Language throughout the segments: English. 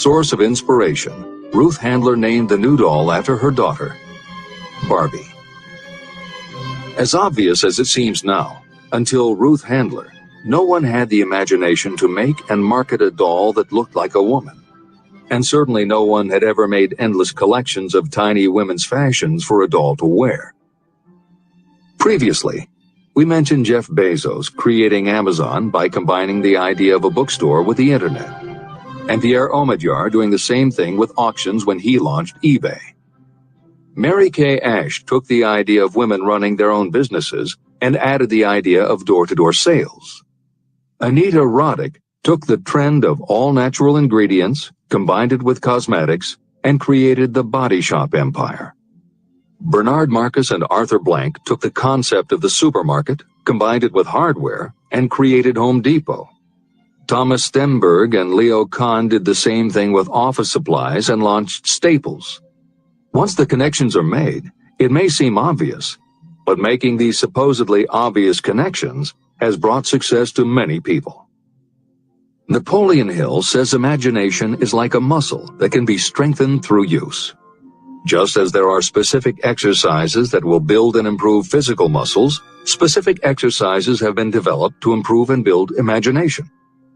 source of inspiration, Ruth Handler named the new doll after her daughter, Barbie. As obvious as it seems now, until Ruth Handler, no one had the imagination to make and market a doll that looked like a woman. And certainly no one had ever made endless collections of tiny women's fashions for a doll to wear. Previously, we mentioned Jeff Bezos creating Amazon by combining the idea of a bookstore with the internet, and Pierre Omidyar doing the same thing with auctions when he launched eBay. Mary Kay Ash took the idea of women running their own businesses and added the idea of door-to-door sales. Anita Roddick took the trend of all-natural ingredients, combined it with cosmetics, and created the body shop empire. Bernard Marcus and Arthur Blank took the concept of the supermarket, combined it with hardware, and created Home Depot. Thomas Stenberg and Leo Kahn did the same thing with office supplies and launched Staples. Once the connections are made, it may seem obvious, but making these supposedly obvious connections has brought success to many people. Napoleon Hill says imagination is like a muscle that can be strengthened through use. Just as there are specific exercises that will build and improve physical muscles, specific exercises have been developed to improve and build imagination.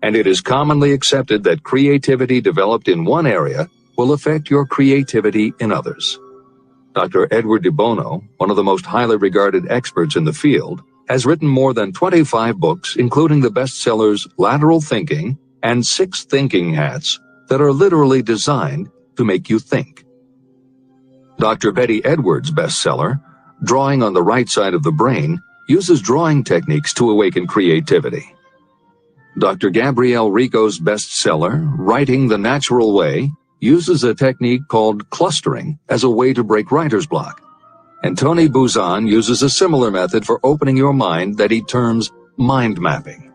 And it is commonly accepted that creativity developed in one area will affect your creativity in others. Dr. Edward de Bono, one of the most highly regarded experts in the field, has written more than 25 books, including the bestsellers Lateral Thinking and 6 Thinking Hats, that are literally designed to make you think. Dr. Betty Edwards' bestseller, Drawing on the Right Side of the Brain, uses drawing techniques to awaken creativity. Dr. Gabrielle Rico's bestseller, Writing the Natural Way, uses a technique called clustering as a way to break writer's block. And Tony Buzan uses a similar method for opening your mind that he terms mind mapping.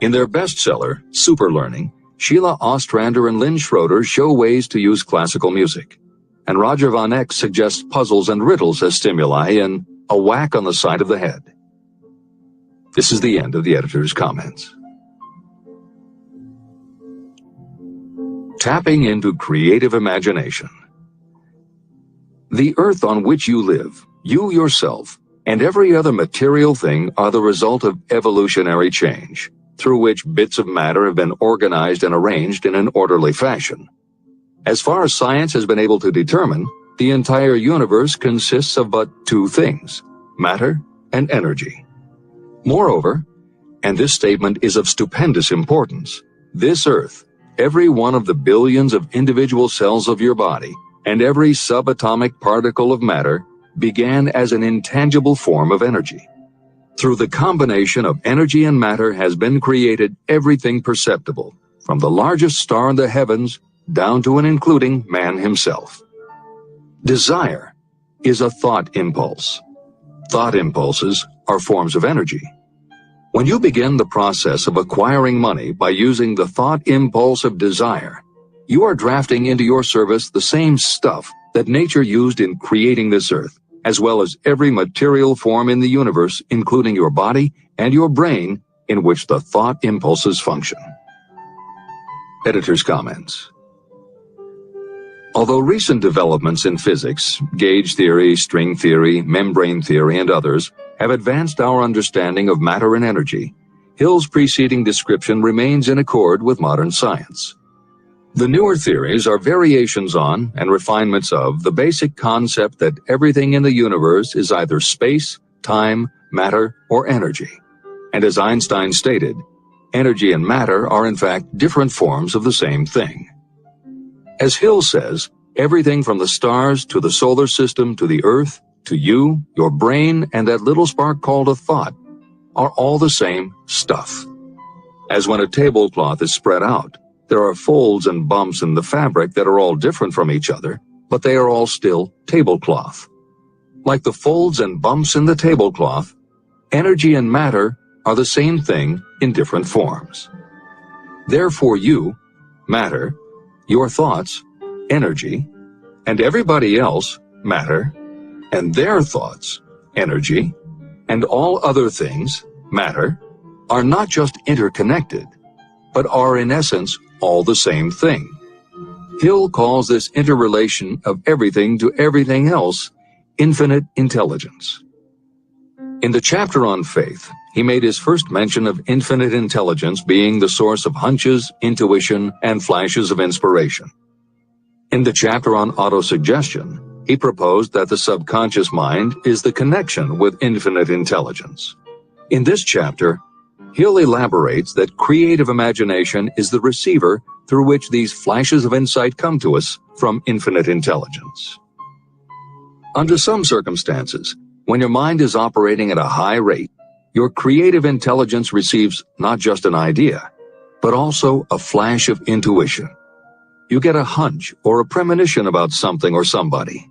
In their bestseller, Super Learning, Sheila Ostrander and Lynn Schroeder show ways to use classical music. And Roger Von Eck suggests puzzles and riddles as stimuli in A Whack on the Side of the Head. This is the end of the editor's comments. Tapping into creative imagination. The earth on which you live, you yourself, and every other material thing are the result of evolutionary change, through which bits of matter have been organized and arranged in an orderly fashion. As far as science has been able to determine, the entire universe consists of but 2 things, matter and energy. Moreover, and this statement is of stupendous importance, this earth, every one of the billions of individual cells of your body, and every subatomic particle of matter began as an intangible form of energy. Through the combination of energy and matter has been created everything perceptible, from the largest star in the heavens down to and including man himself. Desire is a thought impulse. Thought impulses are forms of energy. When you begin the process of acquiring money by using the thought impulse of desire, you are drafting into your service the same stuff that nature used in creating this earth, as well as every material form in the universe, including your body and your brain, in which the thought impulses function. Editor's comments. Although recent developments in physics, gauge theory, string theory, membrane theory, and others have advanced our understanding of matter and energy, Hill's preceding description remains in accord with modern science. The newer theories are variations on and refinements of the basic concept that everything in the universe is either space, time, matter, or energy. And as Einstein stated, energy and matter are in fact different forms of the same thing. As Hill says, everything from the stars to the solar system to the earth, to you, your brain, and that little spark called a thought, are all the same stuff. As when a tablecloth is spread out, there are folds and bumps in the fabric that are all different from each other, but they are all still tablecloth. Like the folds and bumps in the tablecloth, energy and matter are the same thing in different forms. Therefore you, matter, your thoughts, energy, and everybody else, matter, and their thoughts, energy, and all other things, matter, are not just interconnected, but are in essence all the same thing. Hill calls this interrelation of everything to everything else infinite intelligence. In the chapter on faith, he made his first mention of infinite intelligence being the source of hunches, intuition, and flashes of inspiration. In the chapter on autosuggestion, he proposed that the subconscious mind is the connection with infinite intelligence. In this chapter, Hill elaborates that creative imagination is the receiver through which these flashes of insight come to us from infinite intelligence. Under some circumstances, when your mind is operating at a high rate, your creative intelligence receives not just an idea, but also a flash of intuition. You get a hunch or a premonition about something or somebody.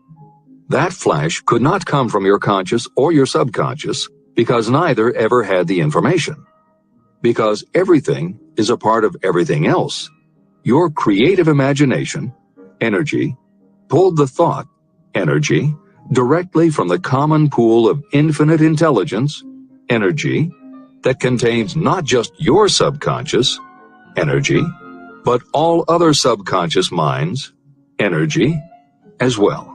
That flash could not come from your conscious or your subconscious because neither ever had the information. Because everything is a part of everything else, your creative imagination, energy, pulled the thought, energy, directly from the common pool of infinite intelligence, energy, that contains not just your subconscious, energy, but all other subconscious minds, energy, as well.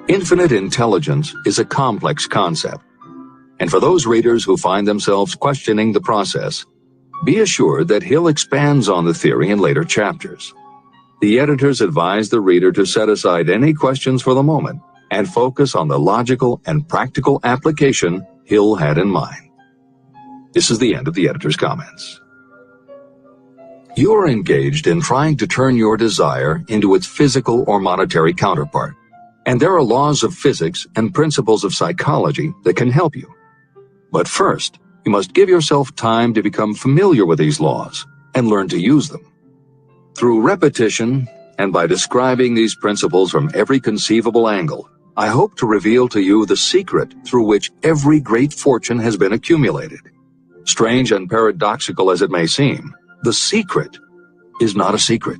Infinite intelligence is a complex concept, and for those readers who find themselves questioning the process, be assured that Hill expands on the theory in later chapters. The editors advise the reader to set aside any questions for the moment and focus on the logical and practical application Hill had in mind. This is the end of the editor's comments. You are engaged in trying to turn your desire into its physical or monetary counterpart, and there are laws of physics and principles of psychology that can help you. But first, you must give yourself time to become familiar with these laws and learn to use them. Through repetition and by describing these principles from every conceivable angle, I hope to reveal to you the secret through which every great fortune has been accumulated. Strange and paradoxical as it may seem, the secret is not a secret.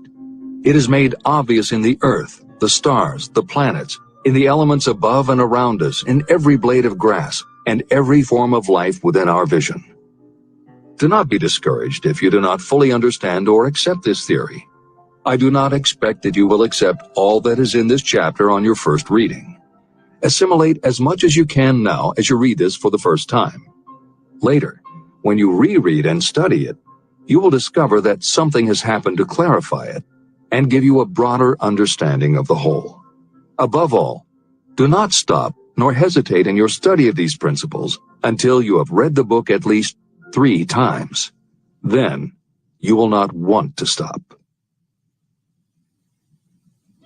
It is made obvious in the earth, the stars, the planets, in the elements above and around us, in every blade of grass, and every form of life within our vision. Do not be discouraged if you do not fully understand or accept this theory. I do not expect that you will accept all that is in this chapter on your first reading. Assimilate as much as you can now as you read this for the first time. Later, when you reread and study it, you will discover that something has happened to clarify it and give you a broader understanding of the whole. Above all, do not stop nor hesitate in your study of these principles until you have read the book at least 3 times. Then, you will not want to stop.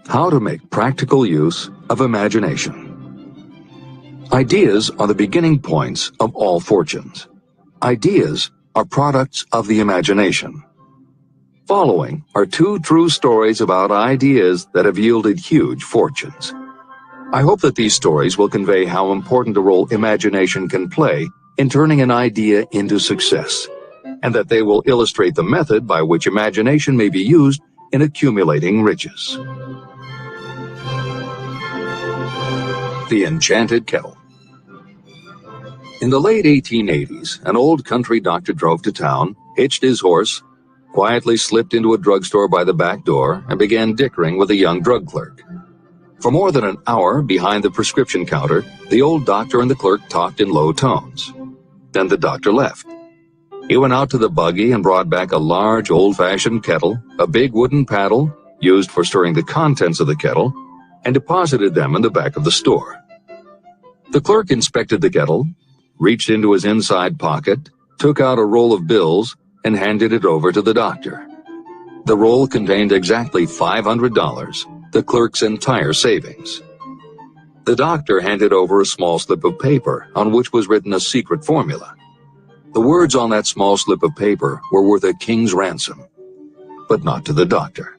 How to make practical use of imagination. Ideas are the beginning points of all fortunes. Ideas are products of the imagination. Following are 2 true stories about ideas that have yielded huge fortunes. I hope that these stories will convey how important a role imagination can play in turning an idea into success, and that they will illustrate the method by which imagination may be used in accumulating riches. The Enchanted Kettle. In the late 1880s, an old country doctor drove to town, hitched his horse, quietly slipped into a drugstore by the back door, and began dickering with a young drug clerk. For more than an hour behind the prescription counter, the old doctor and the clerk talked in low tones. Then the doctor left. He went out to the buggy and brought back a large old-fashioned kettle, a big wooden paddle, used for stirring the contents of the kettle, and deposited them in the back of the store. The clerk inspected the kettle, reached into his inside pocket, took out a roll of bills, and handed it over to the doctor. The roll contained exactly $500, the clerk's entire savings. The doctor handed over a small slip of paper on which was written a secret formula. The words on that small slip of paper were worth a king's ransom, but not to the doctor.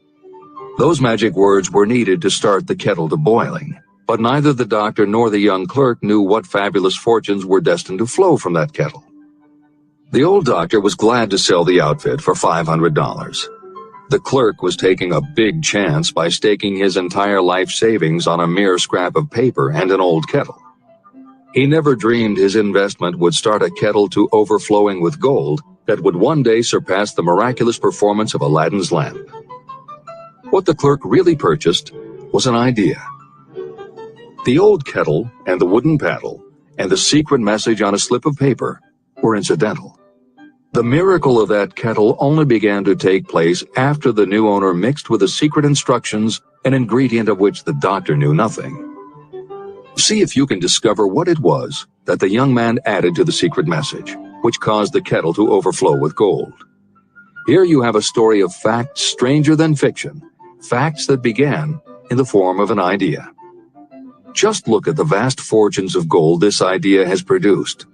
Those magic words were needed to start the kettle to boiling, but neither the doctor nor the young clerk knew what fabulous fortunes were destined to flow from that kettle. The old doctor was glad to sell the outfit for $500. The clerk was taking a big chance by staking his entire life savings on a mere scrap of paper and an old kettle. He never dreamed his investment would start a kettle to overflowing with gold that would one day surpass the miraculous performance of Aladdin's lamp. What the clerk really purchased was an idea. The old kettle and the wooden paddle and the secret message on a slip of paper were incidental. The miracle of that kettle only began to take place after the new owner mixed with the secret instructions an ingredient of which the doctor knew nothing. See if you can discover what it was that the young man added to the secret message, which caused the kettle to overflow with gold. Here you have a story of facts stranger than fiction, facts that began in the form of an idea. Just look at the vast fortunes of gold this idea has produced.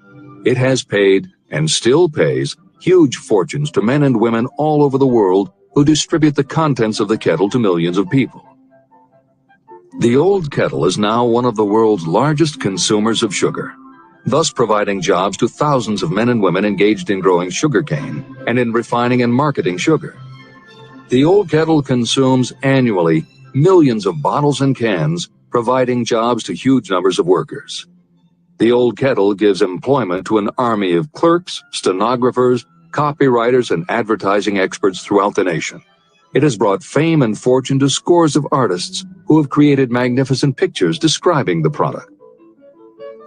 It has paid, and still pays, huge fortunes to men and women all over the world who distribute the contents of the kettle to millions of people. The old kettle is now one of the world's largest consumers of sugar, thus providing jobs to thousands of men and women engaged in growing sugarcane and in refining and marketing sugar. The old kettle consumes annually millions of bottles and cans, providing jobs to huge numbers of workers. The old kettle gives employment to an army of clerks, stenographers, copywriters, and advertising experts throughout the nation. It has brought fame and fortune to scores of artists who have created magnificent pictures describing the product.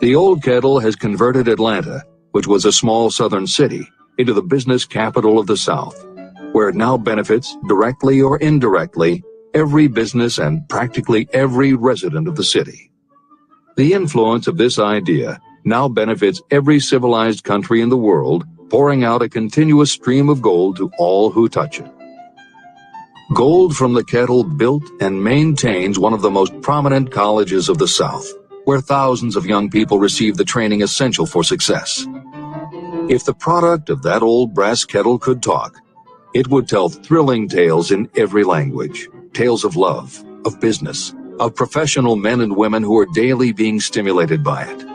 The old kettle has converted Atlanta, which was a small southern city, into the business capital of the South, where it now benefits, directly or indirectly, every business and practically every resident of the city. The influence of this idea now benefits every civilized country in the world, pouring out a continuous stream of gold to all who touch it. Gold from the kettle built and maintains one of the most prominent colleges of the South, where thousands of young people receive the training essential for success. If the product of that old brass kettle could talk, it would tell thrilling tales in every language, tales of love, of business, of professional men and women who are daily being stimulated by it.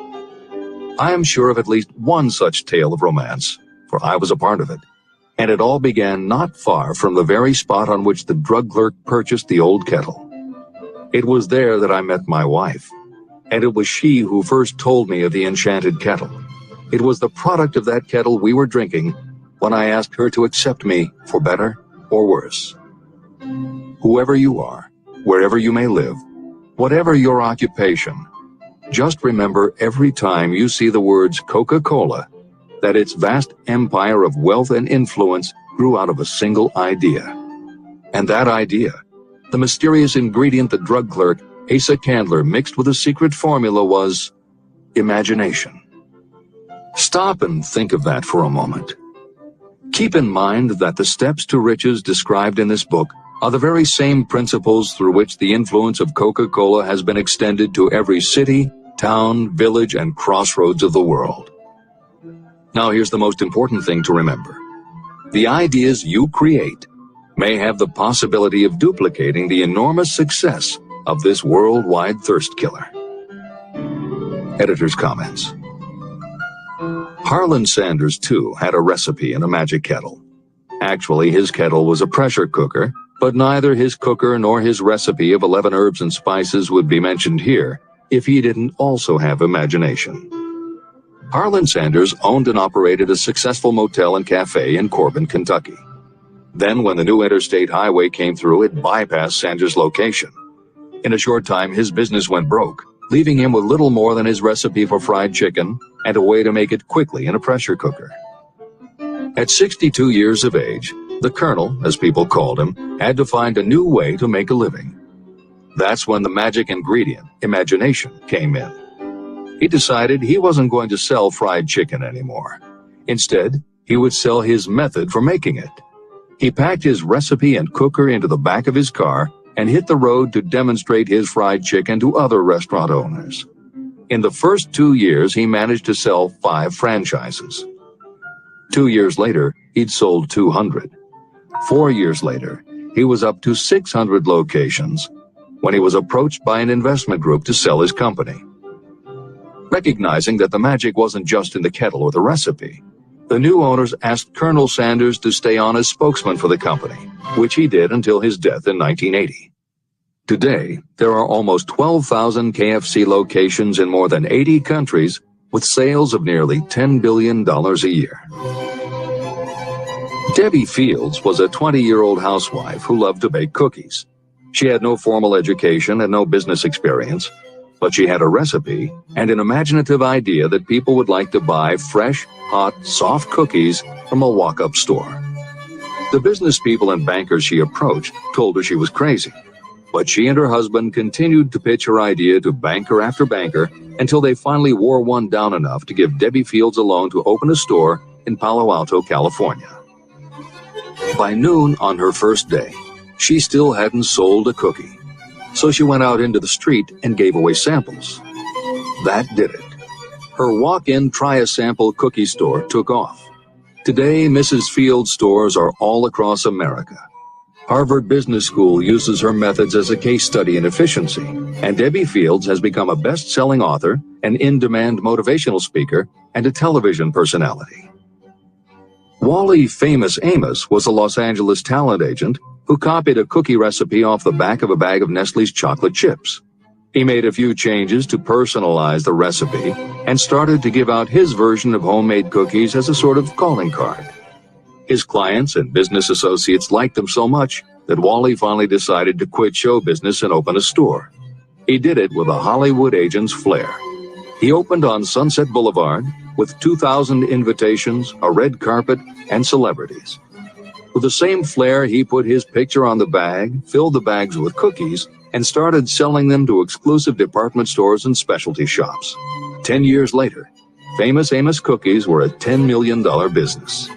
I am sure of at least one such tale of romance, for I was a part of it, and it all began not far from the very spot on which the drug clerk purchased the old kettle. It was there that I met my wife, and it was she who first told me of the enchanted kettle. It was the product of that kettle we were drinking when I asked her to accept me for better or worse. Whoever you are, wherever you may live, whatever your occupation, just remember every time you see the words Coca-Cola that its vast empire of wealth and influence grew out of a single idea. And that idea, the mysterious ingredient the drug clerk, Asa Candler, mixed with a secret formula, was imagination. Stop and think of that for a moment. Keep in mind that the steps to riches described in this book are the very same principles through which the influence of Coca-Cola has been extended to every city, town, village, and crossroads of the world. Now here's the most important thing to remember. The ideas you create may have the possibility of duplicating the enormous success of this worldwide thirst killer. Editor's comments. Harlan Sanders, too, had a recipe in a magic kettle. Actually, his kettle was a pressure cooker, but neither his cooker nor his recipe of 11 herbs and spices would be mentioned here if he didn't also have imagination. Harlan Sanders owned and operated a successful motel and cafe in Corbin, Kentucky. Then, when the new interstate highway came through, it bypassed Sanders' location. In a short time, his business went broke, leaving him with little more than his recipe for fried chicken and a way to make it quickly in a pressure cooker. At 62 years of age, the Colonel, as people called him, had to find a new way to make a living. That's when the magic ingredient, imagination, came in. He decided he wasn't going to sell fried chicken anymore. Instead, he would sell his method for making it. He packed his recipe and cooker into the back of his car and hit the road to demonstrate his fried chicken to other restaurant owners. In the first 2 years, he managed to sell 5 franchises. 2 years later, he'd sold 200. 4 years later, he was up to 600 locations when he was approached by an investment group to sell his company. Recognizing that the magic wasn't just in the kettle or the recipe, the new owners asked Colonel Sanders to stay on as spokesman for the company, which he did until his death in 1980. Today, there are almost 12,000 KFC locations in more than 80 countries with sales of nearly $10 billion a year. Debbie Fields was a 20-year-old housewife who loved to bake cookies. She had no formal education and no business experience, but she had a recipe and an imaginative idea that people would like to buy fresh, hot, soft cookies from a walk-up store. The business people and bankers she approached told her she was crazy, but she and her husband continued to pitch her idea to banker after banker until they finally wore one down enough to give Debbie Fields a loan to open a store in Palo Alto, California. By noon on her first day, she still hadn't sold a cookie, so she went out into the street and gave away samples. That did it. Her walk-in try-a-sample cookie store took off. Today, Mrs. Fields' stores are all across America. Harvard Business School uses her methods as a case study in efficiency, and Debbie Fields has become a best-selling author, an in-demand motivational speaker, and a television personality. Wally Famous Amos was a Los Angeles talent agent who copied a cookie recipe off the back of a bag of Nestle's chocolate chips. He made a few changes to personalize the recipe and started to give out his version of homemade cookies as a sort of calling card. His clients and business associates liked them so much that Wally finally decided to quit show business and open a store. He did it with a Hollywood agent's flair. He opened on Sunset Boulevard with 2,000 invitations, a red carpet, and celebrities. With the same flair, he put his picture on the bag, filled the bags with cookies, and started selling them to exclusive department stores and specialty shops. 10 years later, Famous Amos cookies were a $10 million business.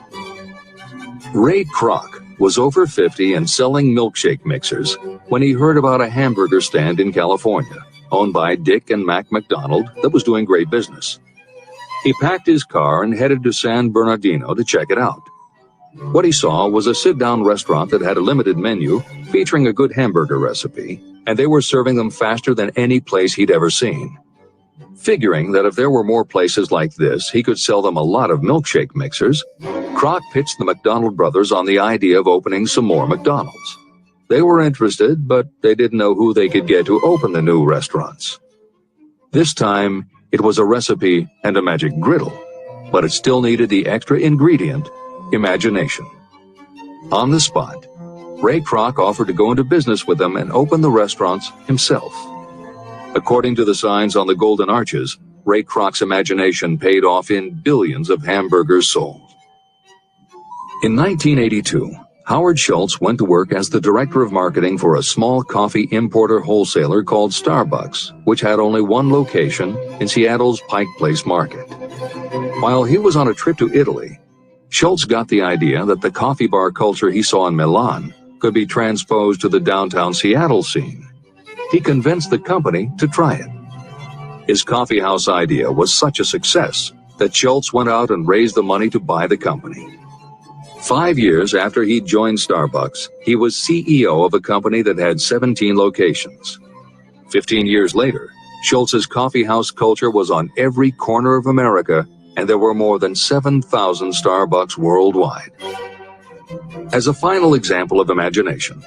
Ray Kroc was over 50 and selling milkshake mixers when he heard about a hamburger stand in California, owned by Dick and Mac McDonald, that was doing great business. He packed his car and headed to San Bernardino to check it out. What he saw was a sit-down restaurant that had a limited menu featuring a good hamburger recipe, and they were serving them faster than any place he'd ever seen. Figuring that if there were more places like this, he could sell them a lot of milkshake mixers, Kroc pitched the McDonald brothers on the idea of opening some more McDonald's. They were interested, but they didn't know who they could get to open the new restaurants. This time, it was a recipe and a magic griddle, but it still needed the extra ingredient, imagination. On the spot, Ray Kroc offered to go into business with them and open the restaurants himself. According to the signs on the Golden Arches, Ray Kroc's imagination paid off in billions of hamburgers sold. In 1982, Howard Schultz went to work as the director of marketing for a small coffee importer wholesaler called Starbucks, which had only one location in Seattle's Pike Place Market. While he was on a trip to Italy, Schultz got the idea that the coffee bar culture he saw in Milan could be transposed to the downtown Seattle scene. He convinced the company to try it. His coffeehouse idea was such a success that Schultz went out and raised the money to buy the company. 5 years after he joined Starbucks, he was CEO of a company that had 17 locations. 15 years later, Schultz's coffeehouse culture was on every corner of America, and there were more than 7,000 Starbucks worldwide. As a final example of imagination,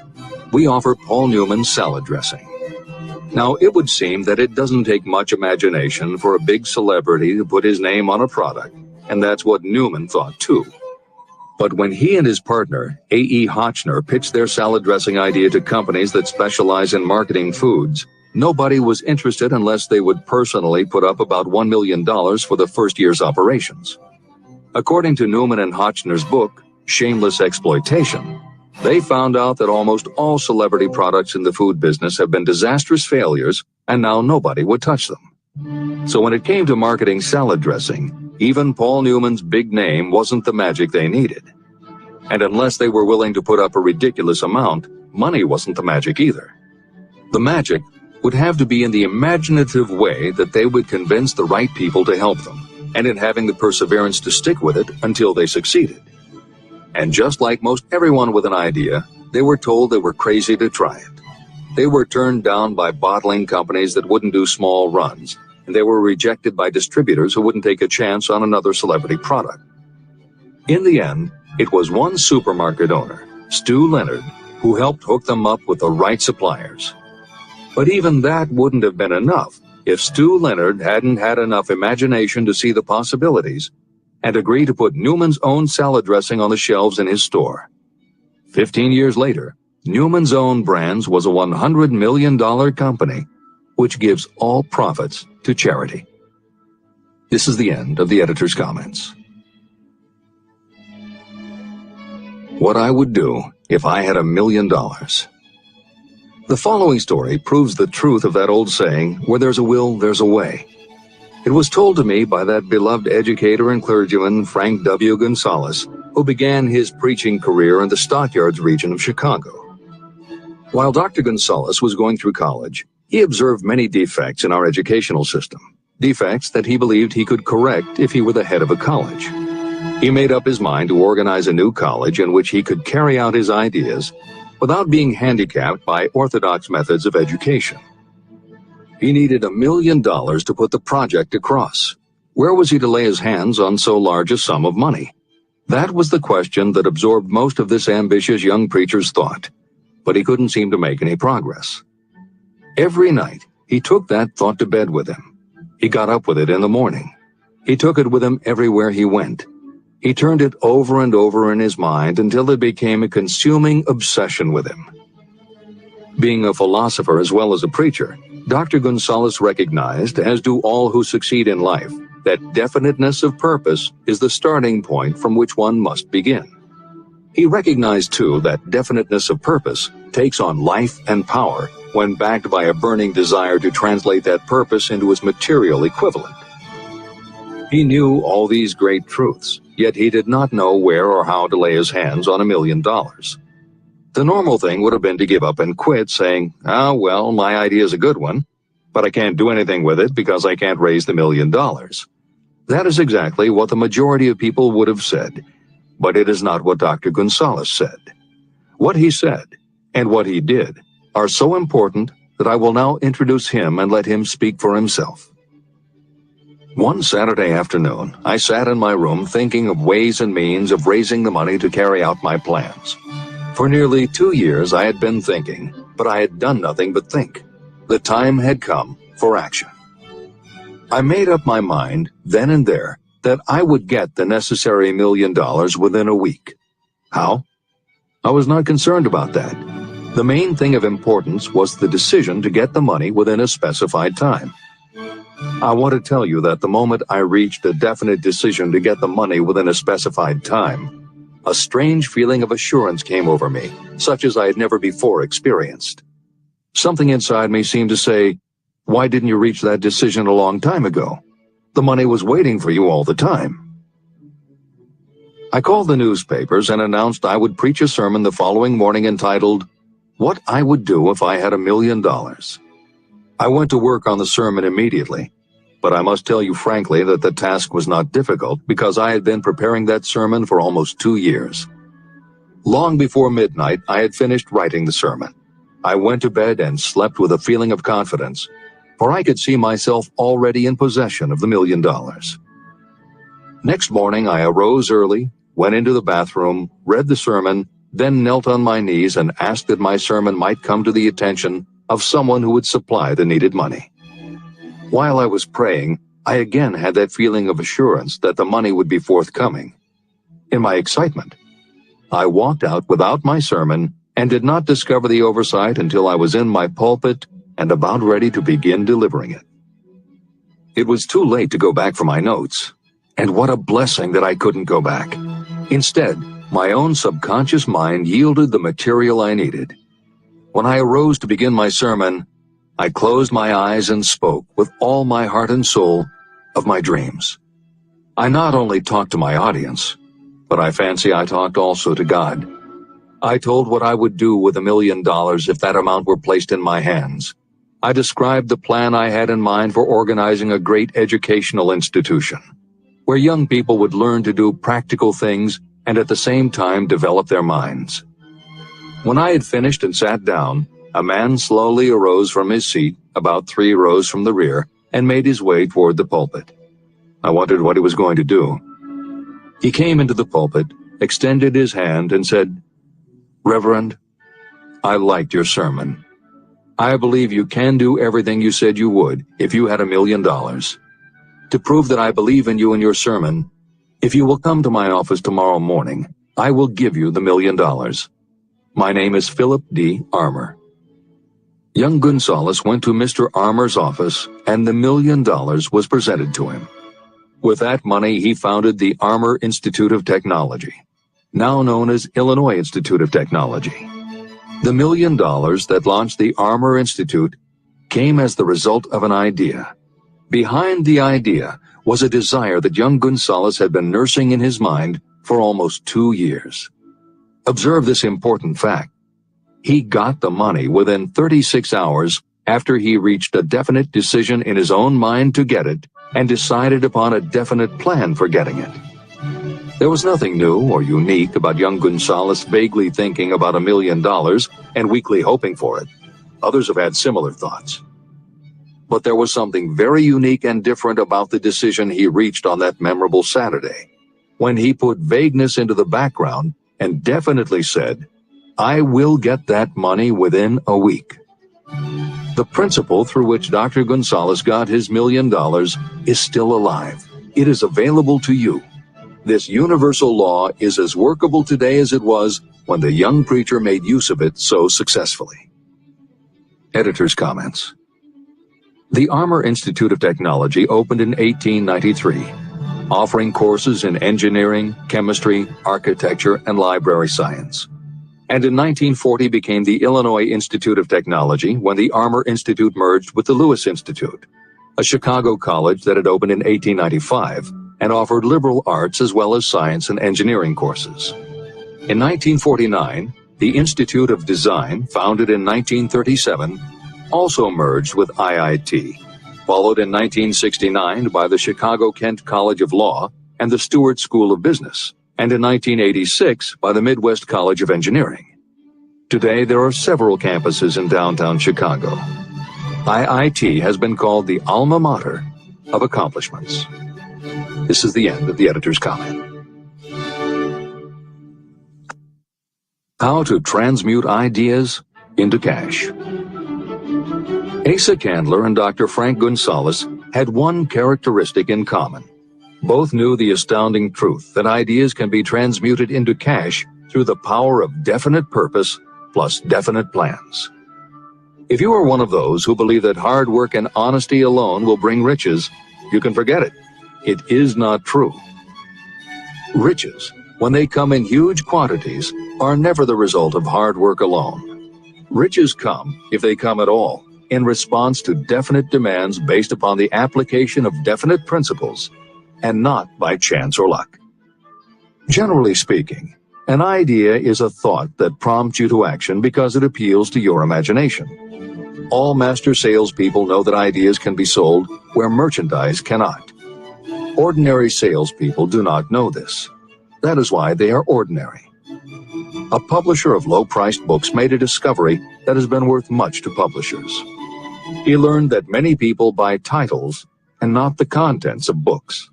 we offer Paul Newman's salad dressing. Now, it would seem that it doesn't take much imagination for a big celebrity to put his name on a product, and that's what Newman thought too. But when he and his partner, A.E. Hotchner, pitched their salad dressing idea to companies that specialize in marketing foods, nobody was interested unless they would personally put up about $1 million for the first year's operations. According to Newman and Hotchner's book, Shameless Exploitation, they found out that almost all celebrity products in the food business have been disastrous failures, and now nobody would touch them. So when it came to marketing salad dressing, even Paul Newman's big name wasn't the magic they needed. And unless they were willing to put up a ridiculous amount, money wasn't the magic either. The magic would have to be in the imaginative way that they would convince the right people to help them, and in having the perseverance to stick with it until they succeeded. And just like most everyone with an idea, they were told they were crazy to try it. They were turned down by bottling companies that wouldn't do small runs, and they were rejected by distributors who wouldn't take a chance on another celebrity product. In the end, it was one supermarket owner, Stu Leonard, who helped hook them up with the right suppliers. But even that wouldn't have been enough if Stu Leonard hadn't had enough imagination to see the possibilities and agree to put Newman's own salad dressing on the shelves in his store. 15 years later, Newman's Own Brands was a $100 million company, which gives all profits to charity. This is the end of the editor's comments. What I would do if I had $1 million. The following story proves the truth of that old saying, where there's a will, there's a way. It was told to me by that beloved educator and clergyman, Frank W. Gonzalez, who began his preaching career in the Stockyards region of Chicago. While Dr. Gonzalez was going through college, he observed many defects in our educational system, defects that he believed he could correct if he were the head of a college. He made up his mind to organize a new college in which he could carry out his ideas without being handicapped by orthodox methods of education. He needed $1 million to put the project across. Where was he to lay his hands on so large a sum of money? That was the question that absorbed most of this ambitious young preacher's thought, but he couldn't seem to make any progress. Every night, he took that thought to bed with him. He got up with it in the morning. He took it with him everywhere he went. He turned it over and over in his mind until it became a consuming obsession with him. Being a philosopher as well as a preacher, Dr. Gonzalez recognized, as do all who succeed in life, that definiteness of purpose is the starting point from which one must begin. He recognized, too, that definiteness of purpose takes on life and power when backed by a burning desire to translate that purpose into its material equivalent. He knew all these great truths, yet he did not know where or how to lay his hands on $1 million. The normal thing would have been to give up and quit, saying, well, my idea is a good one, but I can't do anything with it because I can't raise the $1 million. That is exactly what the majority of people would have said, but it is not what Dr. Gonzalez said. What he said and what he did are so important that I will now introduce him and let him speak for himself. One Saturday afternoon, I sat in my room thinking of ways and means of raising the money to carry out my plans. For nearly 2 years I had been thinking, but I had done nothing but think. The time had come for action. I made up my mind, then and there, that I would get the necessary $1 million within a week. How? I was not concerned about that. The main thing of importance was the decision to get the money within a specified time. I want to tell you that the moment I reached a definite decision to get the money within a specified time, a strange feeling of assurance came over me, such as I had never before experienced. Something inside me seemed to say, "Why didn't you reach that decision a long time ago? The money was waiting for you all the time." I called the newspapers and announced I would preach a sermon the following morning entitled, "What I Would Do If I Had $1 Million." I went to work on the sermon immediately, but I must tell you frankly that the task was not difficult because I had been preparing that sermon for almost 2 years. Long before midnight, I had finished writing the sermon. I went to bed and slept with a feeling of confidence, for I could see myself already in possession of the $1 million. Next morning, I arose early, went into the bathroom, read the sermon, then knelt on my knees and asked that my sermon might come to the attention of someone who would supply the needed money. While I was praying, I again had that feeling of assurance that the money would be forthcoming. In my excitement, I walked out without my sermon and did not discover the oversight until I was in my pulpit and about ready to begin delivering it. It was too late to go back for my notes, and what a blessing that I couldn't go back. Instead, my own subconscious mind yielded the material I needed. When I arose to begin my sermon, I closed my eyes and spoke with all my heart and soul of my dreams. I not only talked to my audience, but I fancy I talked also to God. I told what I would do with $1 million if that amount were placed in my hands. I described the plan I had in mind for organizing a great educational institution, where young people would learn to do practical things and at the same time develop their minds. When I had finished and sat down, a man slowly arose from his seat about 3 rows from the rear and made his way toward the pulpit. I wondered what he was going to do. He came into the pulpit, extended his hand, and said, "Reverend, I liked your sermon. I believe you can do everything you said you would if you had $1 million. To prove that I believe in you and your sermon, if you will come to my office tomorrow morning, I will give you the $1 million. My name is Philip D. Armour." Young Gonzalez went to Mr. Armour's office, and the $1 million was presented to him. With that money, he founded the Armour Institute of Technology, now known as Illinois Institute of Technology. The $1 million that launched the Armour Institute came as the result of an idea. Behind the idea was a desire that young Gonzalez had been nursing in his mind for almost 2 years. Observe this important fact. He got the money within 36 hours after he reached a definite decision in his own mind to get it and decided upon a definite plan for getting it. There was nothing new or unique about young Gonzalez vaguely thinking about $1 million and weakly hoping for it. Others have had similar thoughts. But there was something very unique and different about the decision he reached on that memorable Saturday, when he put vagueness into the background and definitely said, "I will get that money within a week." The principle through which Dr. Gonzalez got his $1 million is still alive. It is available to you. This universal law is as workable today as it was when the young preacher made use of it so successfully. Editor's comments. The Armour Institute of Technology opened in 1893, offering courses in engineering, chemistry, architecture, and library science. And in 1940 became the Illinois Institute of Technology when the Armour Institute merged with the Lewis Institute, a Chicago college that had opened in 1895 and offered liberal arts as well as science and engineering courses. In 1949, the Institute of Design, founded in 1937, also merged with IIT, followed in 1969 by the Chicago-Kent College of Law and the Stewart School of Business, and in 1986 by the Midwest College of Engineering. Today, there are several campuses in downtown Chicago. IIT has been called the alma mater of accomplishments. This is the end of the editor's comment. How to transmute ideas into cash. Asa Candler and Dr. Frank Gonzalez had one characteristic in common. Both knew the astounding truth that ideas can be transmuted into cash through the power of definite purpose plus definite plans. If you are one of those who believe that hard work and honesty alone will bring riches, you can forget it. It is not true. Riches, when they come in huge quantities, are never the result of hard work alone. Riches come, if they come at all, in response to definite demands based upon the application of definite principles, and not by chance or luck. Generally speaking, an idea is a thought that prompts you to action because it appeals to your imagination. All master salespeople know that ideas can be sold where merchandise cannot. Ordinary salespeople do not know this. That is why they are ordinary. A publisher of low-priced books made a discovery that has been worth much to publishers. He learned that many people buy titles and not the contents of books.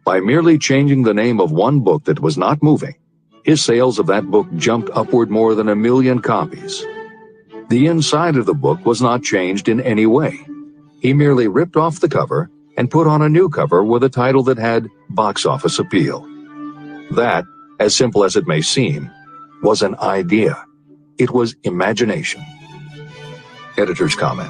By merely changing the name of one book that was not moving, his sales of that book jumped upward more than 1 million copies. The inside of the book was not changed in any way. He merely ripped off the cover and put on a new cover with a title that had box office appeal. That, as simple as it may seem, was an idea. It was imagination. Editor's comment.